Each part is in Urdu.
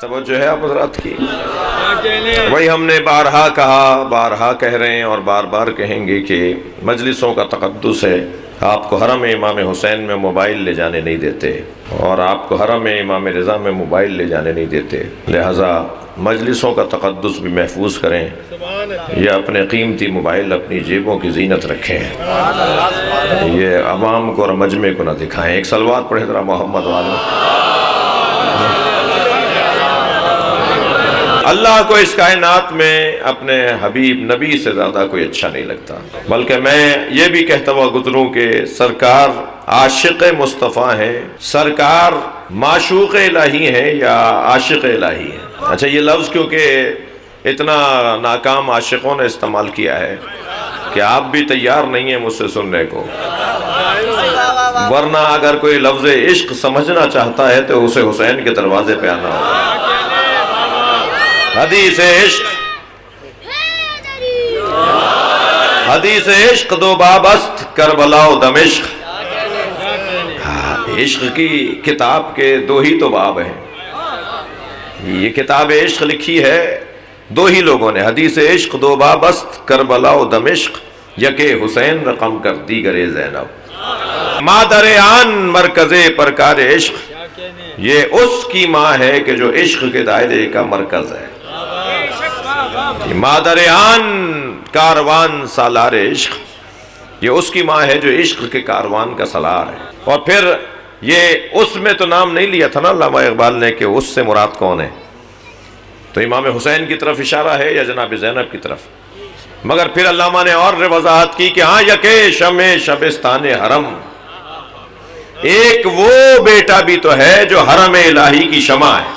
توجہ ہے آپ حضرات کی؟ وہی ہم نے بارہا کہا، بارہا کہہ رہے ہیں اور بار بار کہیں گے کہ مجلسوں کا تقدس ہے۔ آپ کو حرم امام حسین میں موبائل لے جانے نہیں دیتے اور آپ کو حرم امام رضا میں موبائل لے جانے نہیں دیتے، لہٰذا مجلسوں کا تقدس بھی محفوظ کریں یا اپنے قیمتی موبائل اپنی جیبوں کی زینت رکھیں، یہ عوام کو اور مجمع کو نہ دکھائیں۔ ایک صلوات پڑھیں ذرا محمد والے۔ اللہ کو اس کائنات میں اپنے حبیب نبی سے زیادہ کوئی اچھا نہیں لگتا، بلکہ میں یہ بھی کہتا ہوا گزروں کہ سرکار عاشق مصطفیٰ ہیں، سرکار معشوق الہی ہیں یا عاشق الہی ہیں؟ اچھا، یہ لفظ کیونکہ اتنا ناکام عاشقوں نے استعمال کیا ہے کہ آپ بھی تیار نہیں ہیں مجھ سے سننے کو، ورنہ اگر کوئی لفظ عشق سمجھنا چاہتا ہے تو اسے حسین کے دروازے پہ آنا ہوگا۔ حدیث عشق، حدیث عشق دو باب است کربلا و دمشق۔ عشق کی کتاب کے دو ہی تو باب ہیں، یہ کتاب عشق لکھی ہے دو ہی لوگوں نے، حدیث عشق دو باب است کربلا و دمشق، یکے حسین رقم کر دیگر زینب۔ مادر آن مرکز پرکار عشق، یہ اس کی ماں ہے کہ جو عشق کے دائرے کا مرکز ہے۔ مادر آن کاروان سالار عشق، یہ اس کی ماں ہے جو عشق کے کاروان کا سالار ہے۔ اور پھر یہ اس میں تو نام نہیں لیا تھا نا علامہ اقبال نے کہ اس سے مراد کون ہے، تو امام حسین کی طرف اشارہ ہے یا جناب زینب کی طرف؟ مگر پھر علامہ نے اور وضاحت کی کہ ہاں یکے شمع شبستان حرم، ایک وہ بیٹا بھی تو ہے جو حرم الہی کی شمع ہے۔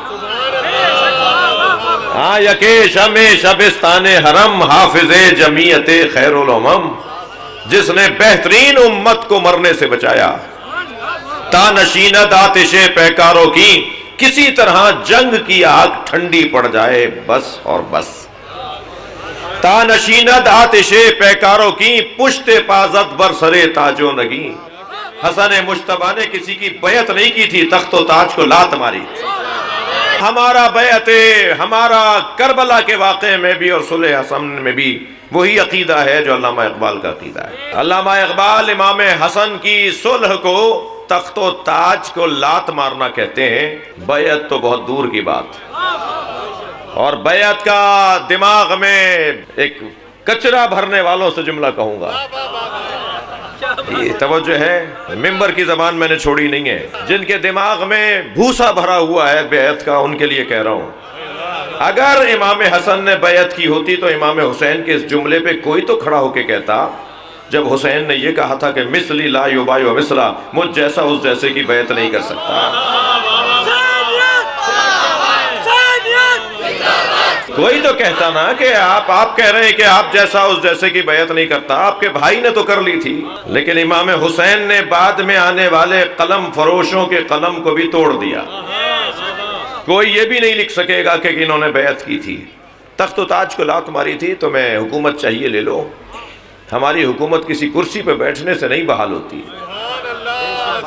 ہاں یکے شمع شبستان حرم، حافظ جمیعت خیر الامم، جس نے بہترین امت کو مرنے سے بچایا، تا نشیند آتش پیکاروں کی، کسی طرح جنگ کی آگ ٹھنڈی پڑ جائے بس اور بس۔ تا نشیند آتش پیکاروں کی، پشت پازد بر سرے تاج و نگی۔ حسن مجتبیٰ نے کسی کی بیعت نہیں کی تھی، تخت و تاج کو لات ماری۔ ہمارا بیعت، ہمارا کربلا کے واقعے میں بھی اور صلح حسن میں بھی وہی عقیدہ ہے جو علامہ اقبال کا عقیدہ ہے۔ علامہ اقبال امام حسن کی صلح کو تخت و تاج کو لات مارنا کہتے ہیں، بیعت تو بہت دور کی بات، اور بیعت کا دماغ میں ایک کچرا بھرنے والوں سے جملہ کہوں گا، یہ توجہ ہے، ممبر کی زبان میں نے چھوڑی نہیں ہے، جن کے دماغ میں بھوسا بھرا ہوا ہے بیعت کا، ان کے لیے کہہ رہا ہوں۔ اگر امام حسن نے بیعت کی ہوتی تو امام حسین کے اس جملے پہ کوئی تو کھڑا ہو کے کہتا، جب حسین نے یہ کہا تھا کہ مثلی لا یبایع مثلا، مجھ جیسا اس جیسے کی بیعت نہیں کر سکتا، کوئی تو کہتا نا کہ آپ کہہ رہے ہیں کہ آپ جیسا اس جیسے کی بیعت نہیں کرتا، آپ کے بھائی نے تو کر لی تھی۔ لیکن امام حسین نے بعد میں آنے والے قلم فروشوں کے قلم کو بھی توڑ دیا، کوئی یہ بھی نہیں لکھ سکے گا کہ انہوں نے بیعت کی تھی، تخت و تاج کو لات ماری تھی، تمہیں حکومت چاہیے لے لو۔ ہماری حکومت کسی کرسی پہ بیٹھنے سے نہیں بحال ہوتی،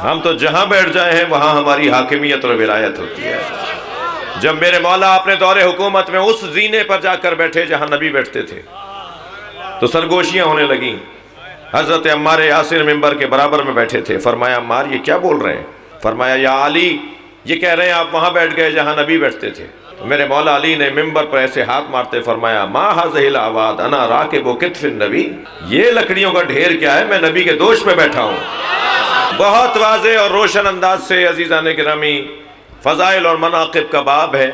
ہم تو جہاں بیٹھ جائے ہیں وہاں ہماری حاکمیت اور ولایت ہوتی ہے۔ جب میرے مولا اپنے دور حکومت میں اس زینے پر جا کر بیٹھے جہاں نبی بیٹھتے تھے تو سرگوشیاں ہونے لگیں۔ حضرت عمار یاسر ممبر کے برابر میں بیٹھے تھے، فرمایا عمار یہ کیا بول رہے ہیں؟ فرمایا یا علی، یہ کہہ رہے ہیں آپ وہاں بیٹھ گئے جہاں نبی بیٹھتے تھے۔ میرے مولا علی نے ممبر پر ایسے ہاتھ مارتے فرمایا ما ھذہ الاعواد انا راکب کتف النبی، یہ لکڑیوں کا ڈھیر کیا ہے، میں نبی کے دوش پہ بیٹھا ہوں۔ بہت واضح اور روشن انداز سے عزیزان گرامی فضائل اور مناقب کا باب ہے،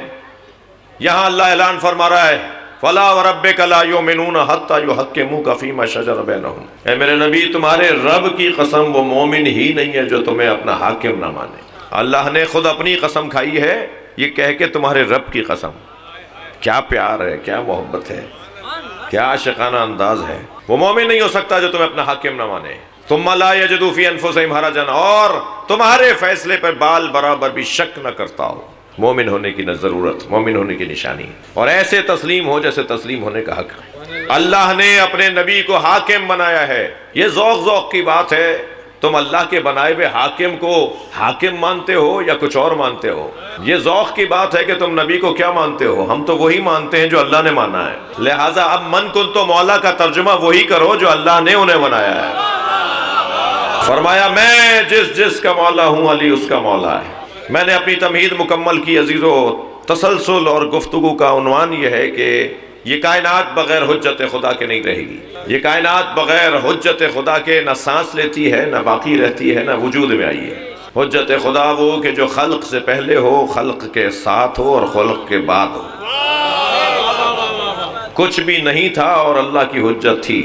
یہاں اللہ اعلان فرما رہا ہے فَلَا وَرَبِّكَ لَا يُؤْمِنُونَ حَتَّى يُحَكِّمُوكَ فِي مَا شَجَرَ بَيْنَهُمْ، اے میرے نبی تمہارے رب کی قسم وہ مومن ہی نہیں ہے جو تمہیں اپنا حاکم نہ مانے۔ اللہ نے خود اپنی قسم کھائی ہے، یہ کہہ کے تمہارے رب کی قسم۔ کیا پیار ہے، کیا محبت ہے، کیا عاشقانہ انداز ہے۔ وہ مومن نہیں ہو سکتا جو تمہیں اپنا حاکم نہ مانے۔ ثم لا یجدوا فی انفسہم حرجا، اور تمہارے فیصلے پر بال برابر بھی شک نہ کرتا ہو۔ مومن ہونے کی ضرورت، مومن ہونے کی نشانی، اور ایسے تسلیم ہو جیسے تسلیم ہونے کا حق ہے۔ اللہ نے اپنے نبی کو حاکم بنایا ہے، یہ ذوق کی بات ہے تم اللہ کے بنائے ہوئے حاکم کو حاکم مانتے ہو یا کچھ اور مانتے ہو؟ یہ ذوق کی بات ہے کہ تم نبی کو کیا مانتے ہو؟ ہم تو وہی مانتے ہیں جو اللہ نے مانا ہے، لہٰذا اب من کن تو مولا کا ترجمہ وہی کرو جو اللہ نے انہیں بنایا ہے۔ فرمایا میں جس کا مولا ہوں، علی اس کا مولا ہے۔ میں نے اپنی تمہید مکمل کی عزیزو۔ تسلسل اور گفتگو کا عنوان یہ ہے کہ یہ کائنات بغیر حجت خدا کے نہیں رہے گی۔ یہ کائنات بغیر حجت خدا کے نہ سانس لیتی ہے، نہ باقی رہتی ہے، نہ وجود میں آئی ہے۔ حجت خدا وہ کہ جو خلق سے پہلے ہو، خلق کے ساتھ ہو اور خلق کے بعد ہو۔ کچھ بھی نہیں تھا اور اللہ کی حجت تھی۔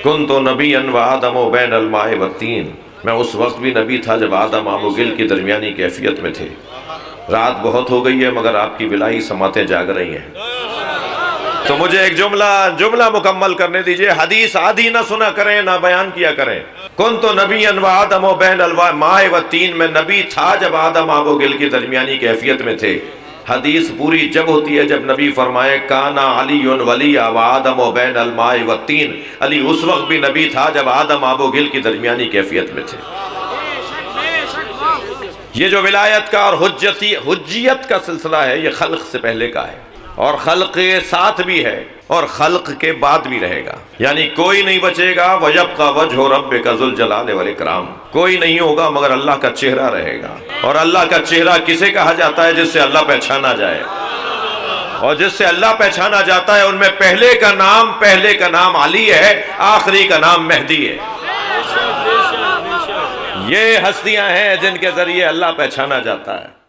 کنت نبیا وآدم بین الماء والطین، میں اس وقت بھی نبی تھا جب آدم آب و گل کی درمیانی کیفیت میں تھے۔ رات بہت ہو گئی ہے مگر آپ کی ولائی سماعتیں جاگ رہی ہیں، تو مجھے ایک جملہ مکمل کرنے دیجئے۔ حدیث آدھی نہ سنا کریں، نہ بیان کیا کریں۔ کنت نبیا وآدم بین الماء والطین، میں نبی تھا جب آدم آب و گل کی درمیانی کیفیت میں تھے۔ حدیث پوری جب ہوتی ہے جب نبی فرمائے کانا علی ولی وآدم بین الماء والطین، علی اس وقت بھی نبی تھا جب آدم آب و گل کی درمیانی کیفیت میں تھے۔ یہ جو ولایت کا اور حجیت کا سلسلہ ہے یہ خلق سے پہلے کا ہے، اور خلق کے ساتھ بھی ہے اور خلق کے بعد بھی رہے گا، یعنی کوئی نہیں بچے گا۔ وَيَبْقَى وَجْهُ رَبِّكَ ذُو الْجَلَالِ وَالْإِكْرَامِ، کوئی نہیں ہوگا مگر اللہ کا چہرہ رہے گا۔ اور اللہ کا چہرہ کسے کہا جاتا ہے؟ جس سے اللہ پہچانا جائے، اور جس سے اللہ پہچانا جاتا ہے ان میں پہلے کا نام علی ہے، آخری کا نام مہدی ہے۔ یہ ہستیاں ہیں جن کے ذریعے اللہ پہچانا جاتا ہے۔